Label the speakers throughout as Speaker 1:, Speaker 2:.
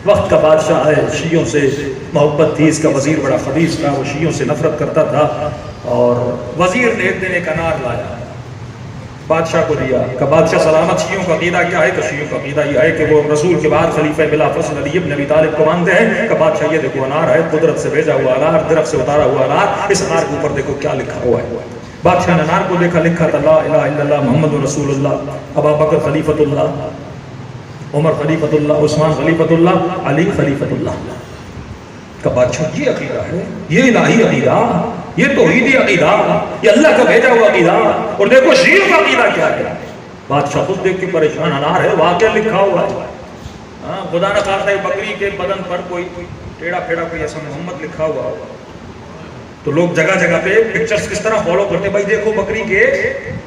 Speaker 1: وقت کا بادشاہ ہے، شیعوں سے محبت تھی، اس کا وزیر بڑا خبیث تھا، وہ شیعوں سے نفرت کرتا تھا، اور وزیر نے ایک دن ایک انار لایا، بادشاہ کو دیا، کہ بادشاہ سلامت، شیعوں کا عقیدہ کیا ہے؟ کہ شیعوں کا عقیدہ یہ ہے کہ وہ رسول کے بعد خلیفہ بلا فصل علی ابن ابی طالب کو مانتے ہیں، کہ بادشاہ یہ دیکھو انار ہے، قدرت سے بھیجا ہوا انار، درخت سے اتارا ہوا انار، اس انار کے اوپر دیکھو کیا لکھا ہوا ہے۔ بادشاہ نے انار کو دیکھا، لکھا تھا لا الہ الا اللہ محمد رسول اللہ، ابا بکر خلیفۃ اللہ، عمر خلیفۃ اللہ، عثمان خلیفۃ اللہ، علی خلیفۃ اللہ۔ کہ بادشاہ یہ عقیدہ ہے، یہ الہی عقیدہ، یہ توحیدی عقیدہ، یہ اللہ کا بھیجا ہوا عقیدہ، اور دیکھو شیعوں کا عقیدہ کیا ہے۔ بادشاہ خود دیکھ کے پریشان، انار ہے، واقعہ لکھا ہوا ہے، ہاں خدا نہ خواستہ بکری کے بدن پر کوئی ٹیڑھا پھیڑا کوئی ایسا محمد لکھا ہوا ہو تو لوگ جگہ جگہ پہ پکچرز کس طرح فالو کرتے، بھائی دیکھو بکری کے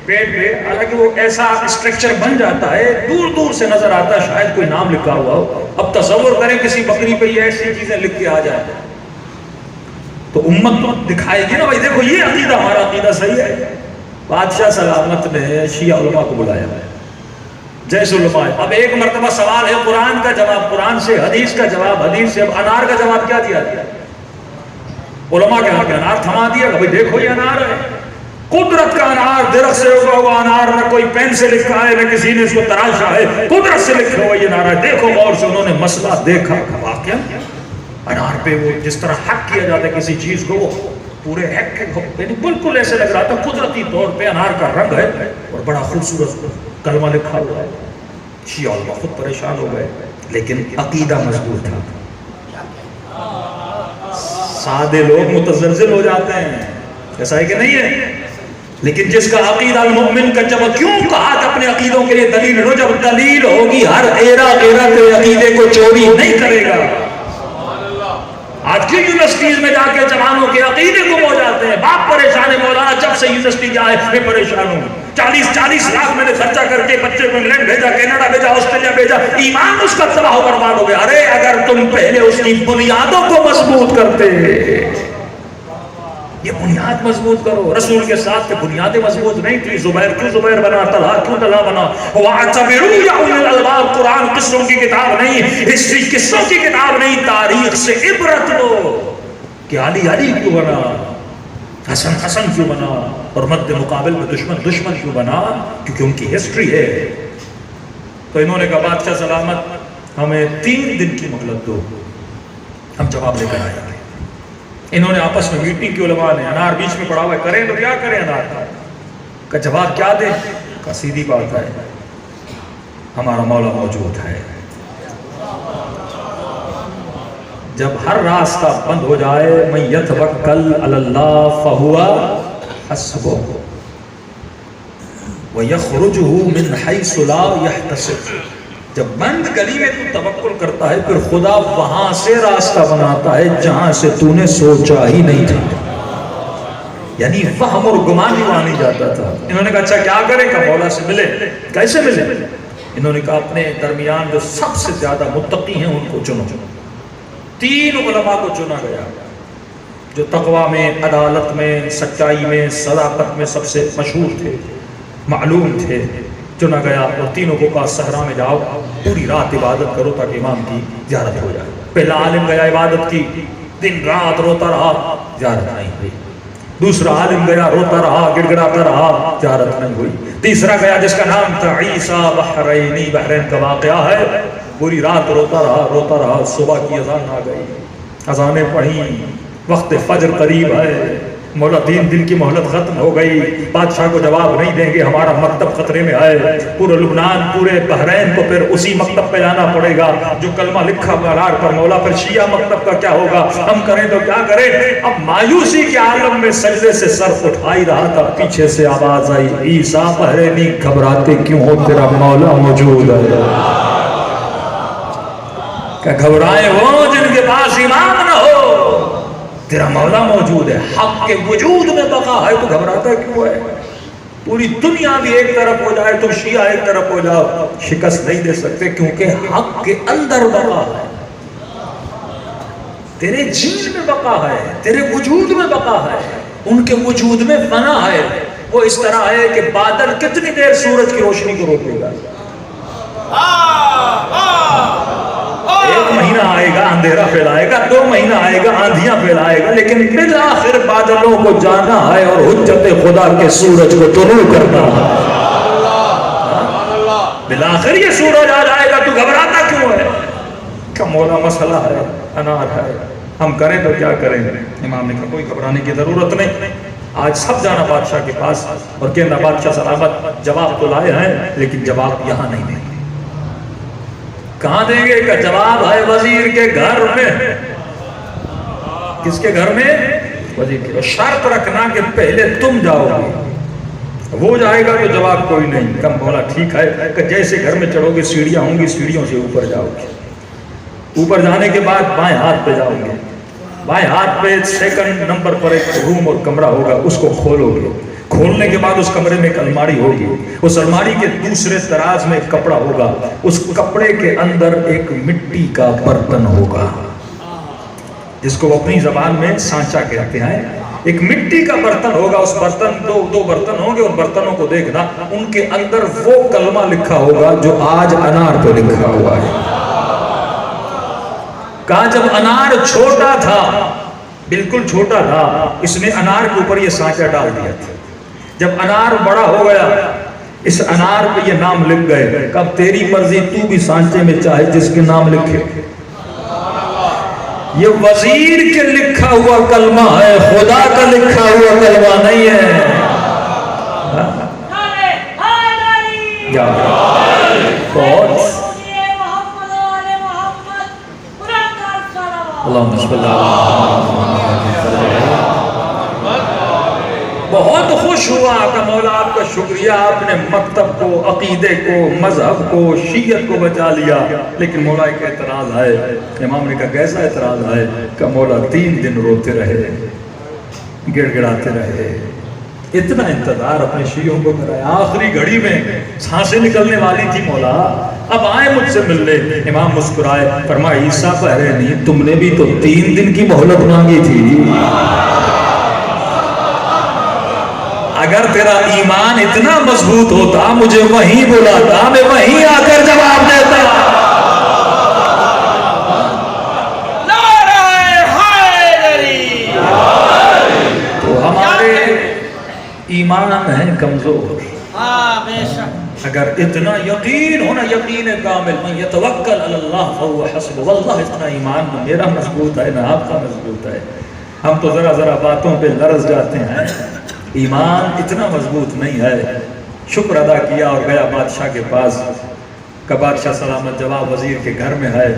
Speaker 1: پیٹ پہ، حالانکہ وہ ایسا اسٹرکچر بن جاتا ہے، دور دور سے نظر آتا ہے شاید کوئی نام لکھا ہوا ہو۔ اب تصور کریں کسی بکری پہ یہ ایسی چیزیں لکھ کے آ جائیں تو امت تو دکھائے گی نا، بھائی دیکھو یہ عقیدہ ہمارا عقیدہ صحیح ہے۔ بادشاہ سلامت نے شیعہ علماء کو بلایا، جیسے علماء، اب ایک مرتبہ سوال ہے قرآن کا جواب قرآن سے، حدیث کا جواب حدیث سے، اب انار کا جواب کیا دیا؟ علماء کے ہاتھ میں انار تھما دیا کہ بھئی دیکھو یہ انار ہے، قدرت کا انار، درخت سے اگا ہوا انار، نہ کوئی پین سے لکھا ہے نہ کسی نے اس کو تراشا ہے، قدرت سے لکھا ہوا یہ انار ہے، دیکھو غور سے۔ انہوں نے مسئلہ دیکھا، واقعہ انار پہ وہ جس طرح حق کیا جاتا ہے کسی چیز کو، وہ پورے حق کے یعنی بالکل ایسے لگ رہا تھا قدرتی طور پہ انار کا رنگ ہے اور بڑا خوبصورت کلمہ لکھا ہوا ہے۔ شیعہ علماء خود پریشان ہو گئے، لیکن عقیدہ مضبوط تھا۔ سادے لوگ متزلزل ہو جاتے ہیں، ایسا ہے کہ نہیں ہے، لیکن جس کا عقیدہ المؤمن کا، جب کیوں کہا کہ اپنے عقیدوں کے لیے دلیل ہو، جب دلیل ہوگی ہر ایرا ایرا کے عقیدے کو چوری نہیں کرے گا۔ آج کی یونیورسٹیز میں جا کے جوانوں کے عقیدے کو ہو جاتے ہیں، باپ پریشان ہے، مولانا جب سے یونیورسٹی جائے میں پریشان ہوں، 40 لاکھ میں نے خرچہ کر کے بچے کو انگلینڈ بھیجا، کینیڈا بھیجا، آسٹریلیا بھیجا، ایمان اس کا تباہ و برباد ہو گیا۔ ارے اگر تم پہلے اس کی بنیادوں کو مضبوط کرتے، یہ بنیاد مضبوط کرو، رسول کے ساتھ کے بنیادیں مضبوط نہیں تھی، زبیر کیوں زبیر بنا، طلحہ کیوں طلحہ بنا، وَاعْتَبِرُوا يَا أُولِي الْأَلْبَابِ، قرآن قصوں کی کتاب نہیں، ہسٹری قصوں کی کتاب نہیں، تاریخ سے عبرت لو کہ علی کیوں بنا، حسن کیوں بنا، اور مد مقابل میں دشمن کیوں بنا، کیونکہ ان کی ہسٹری ہے۔ تو انہوں نے کہا بادشاہ سلامت ہمیں 3 دن کی مہلت دو، ہم جواب لے کر آئے۔ انہوں نے آپس میں میٹنگ کی، علماء نے، انار بیچ میں پڑا ہوا ہے، کریں تو کیا کریں انار کا جواب کیا دیں؟ کا سیدھی بات ہے ہمارا مولا موجود ہے، جب ہر راستہ بند ہو جائے، من یتوکل علی اللہ فہو حسبہ ویخرجہ من حیث لا یحتسب، جب بند گلی میں تو توکل کرتا ہے پھر خدا وہاں سے راستہ بناتا ہے جہاں سے تو نے سوچا ہی نہیں تھا، یعنی فہم اور گمان ہی وہاں نہیں جاتا تھا۔ انہوں نے کہا اچھا کیا کریں؟ کہ مولا سے ملے۔ کیسے ملے؟ انہوں نے کہا اپنے درمیان جو سب سے زیادہ متقی ہیں ان کو چنو۔ 3 علماء کو چنا گیا جو تقوی میں، عدالت میں، سچائی میں، صداقت میں سب سے مشہور تھے، معلوم تھے، چنا گیا، اور تینوں کو کہا صحرا میں جاؤ، پوری رات عبادت کرو تاکہ امام کی زیارت ہو جائے۔ پہلا عالم گیا عبادت کی، دن رات روتا رہا، زیارت نہیں ہوئی۔ دوسرا عالم گیا، روتا رہا، گڑ گڑاتا رہا، زیارت نہیں ہوئی۔ تیسرا گیا جس کا نام تھا عیسیٰ بحرینی، بحرین کا واقعہ ہے، پوری رات روتا رہا، صبح کی اذان آ گئی، اذانیں پڑھی، وقت فجر قریب ہے، مولا 3 دن کی مہلت ختم ہو گئی، بادشاہ کو جواب نہیں دیں گے، ہمارا مکتب خطرے میں ہے، پورے لبنان، پورے بحرین کو پھر اسی مکتب پہ جانا پڑے گا جو کلمہ لکھا انار پر، مولا پھر شیعہ مکتب کا کیا ہوگا، ہم کریں تو کیا کریں؟ اب مایوسی کے عالم میں سجدے سے سر اٹھا ہی رہا تھا، پیچھے سے آواز آئی، عیسیٰ بحرینی گھبراتے کیوں ہو، تیرا مولا موجود ہے۔ کہ گھبرائے وہ جن کے پاس ایمان نہ ہو، تیرا مولا موجود ہے، حق کے وجود میں بقا ہے تو گھبراتا کیوں ہے؟ پوری دنیا بھی ایک طرف ہو جائے تم شیعہ ایک طرف ہو جاؤ، شکست نہیں دے سکتے، کیونکہ حق کے اندر بقا ہے، تیرے جین میں بقا ہے، تیرے وجود میں بقا ہے، ان کے وجود میں فنا ہے۔ وہ اس طرح ہے کہ بادل کتنی دیر سورج کی روشنی کو روکے گا؟ 1 مہینہ آئے گا اندھیرا پھیلائے گا، 2 مہینہ آئے گا آندھیاں پھیلائے گا، لیکن بالآخر بادلوں کو جانا ہے اور حجت خدا کے سورج کو طلوع کرنا ہے۔ بالآخر یہ سورج آ جائے گا، تو گھبراتا کیوں ہے؟ کہ مولا مسئلہ ہے، انار ہے، ہم کریں تو کیا کریں؟ امام نے کہا کوئی گھبرانے کی ضرورت نہیں، آج سب جانا بادشاہ کے پاس اور کہنا بادشاہ سلامت، جواب تو لائے ہیں لیکن جواب یہاں نہیں دیں گے۔ کہاں دیں گے؟ کہ جواب ہے وزیر کے گھر میں۔ کس کے گھر میں؟ وزیر کے۔ شرط رکھنا کہ پہلے تم جاؤ گے، وہ جائے گا تو جواب کوئی نہیں۔ کم بولا ٹھیک ہے، کہ جیسے گھر میں چڑھو گے سیڑھیاں ہوں گی، سیڑھیوں سے اوپر جاؤ گے، اوپر جانے کے بعد بائیں ہاتھ پہ جاؤ گے، بائیں ہاتھ پہ 2 نمبر پر ایک روم اور کمرہ ہوگا، اس کو کھولو گے، کھولنے کے بعد اس کمرے میں ایک الماری ہوگی، اس الماری کے دوسرے دراز میں ایک کپڑا ہوگا، اس کپڑے کے اندر ایک مٹی کا برتن ہوگا جس کو وہ اپنی زبان میں سانچا کہتے ہیں۔ ایک مٹی کا برتن ہوگا، اس برتن دو برتن ہوں گے، اور برتنوں کو دیکھنا، ان کے اندر وہ کلمہ لکھا ہوگا جو آج انار پہ لکھا ہوا ہے۔ کہا جب انار چھوٹا تھا، بالکل چھوٹا تھا، اس نے انار کے اوپر یہ سانچا ڈال دیا تھا۔ جب انار بڑا ہو گیا، اس انار پہ یہ نام لکھ گئے۔ کب تیری مرضی، تو بھی سانچے میں چاہے جس کے نام لکھے۔ یہ وزیر کے لکھا ہوا کلمہ ہے، خدا کا لکھا ہوا کلمہ نہیں ہے۔ بہت خوش ہوا کہ مولا آپ کا شکریہ، آپ نے مکتب کو، عقیدے کو، مذہب کو، شیعت کو بچا لیا۔ لیکن مولا ایک اعتراض ہے۔ امام نے کہا کیسا اعتراض ہے؟ کہ مولا 3 دن روتے رہے، گڑ گڑاتے رہے، اتنا انتظار اپنے شیعوں کو کرایا، آخری گھڑی میں سانسیں نکلنے والی تھی، مولا اب آئے مجھ سے ملنے۔ امام مسکرائے، فرمایا عیسیٰ بحرینی، تم نے بھی تو 3 دن کی مہلت مانگی تھی۔ اگر تیرا ایمان اتنا مضبوط ہوتا، مجھے وہیں بلاتا، میں وہیں آ کر جواب دیتا۔ تو ہمارے ایمان ہیں کمزور۔ اگر اتنا یقین ہونا، یقین کامل، من یتوکل علی اللہ فہو حسبہ، واللہ اتنا ایمان نہ میرا مضبوط ہے نہ آپ کا مضبوط ہے۔ ہم تو ذرا ذرا باتوں پہ لرز جاتے ہیں، ایمان اتنا مضبوط نہیں ہے۔ شکر ادا کیا اور گیا بادشاہ کے پاس کہ بادشاہ سلامت، جواب وزیر کے گھر میں ہے،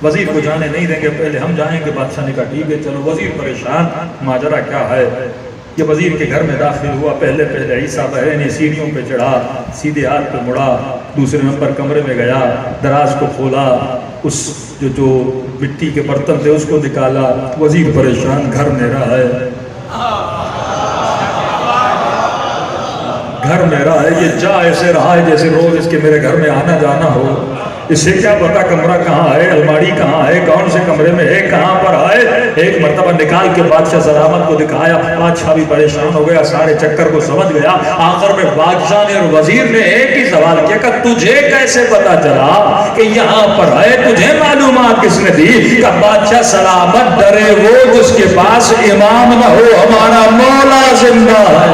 Speaker 1: وزیر کو جانے نہیں دیں گے، پہلے ہم جائیں گے۔ بادشاہ نے کہا ٹھیک ہے چلو۔ وزیر پریشان، ماجرا کیا ہے؟ یہ وزیر کے گھر میں داخل ہوا، پہلے عیسیٰ بحرینی سیڑھیوں پہ چڑھا، سیدھے ہاتھ پہ مڑا، دوسرے نمبر کمرے میں گیا، دراز کو کھولا، اس جو مٹی کے برتن تھے اس کو نکالا۔ وزیر پریشان، گھر میرا ہے، گھر میرا ہے، یہ جا ایسے رہا ہے جیسے روز اس کے میرے گھر میں آنا جانا ہو، اس سے کیا پتا کمرہ کہاں ہے، الماری کہاں ہے، کون سے کمرے میں ہے، کہاں پر ہے۔ ایک مرتبہ نکال کے بادشاہ سلامت کو دکھایا، بادشاہ بھی پریشان ہو گیا، سارے چکر کو سمجھ گیا۔ آخر میں بادشاہ نے اور وزیر نے ایک ہی سوال کیا کہ تجھے کیسے پتا چلا کہ یہاں پر ہے، تجھے معلومات کس نے دی؟ کہ بادشاہ سلامت، ڈرے وہ جس کے پاس امام نہ ہو، ہمارا مولا زندہ ہے۔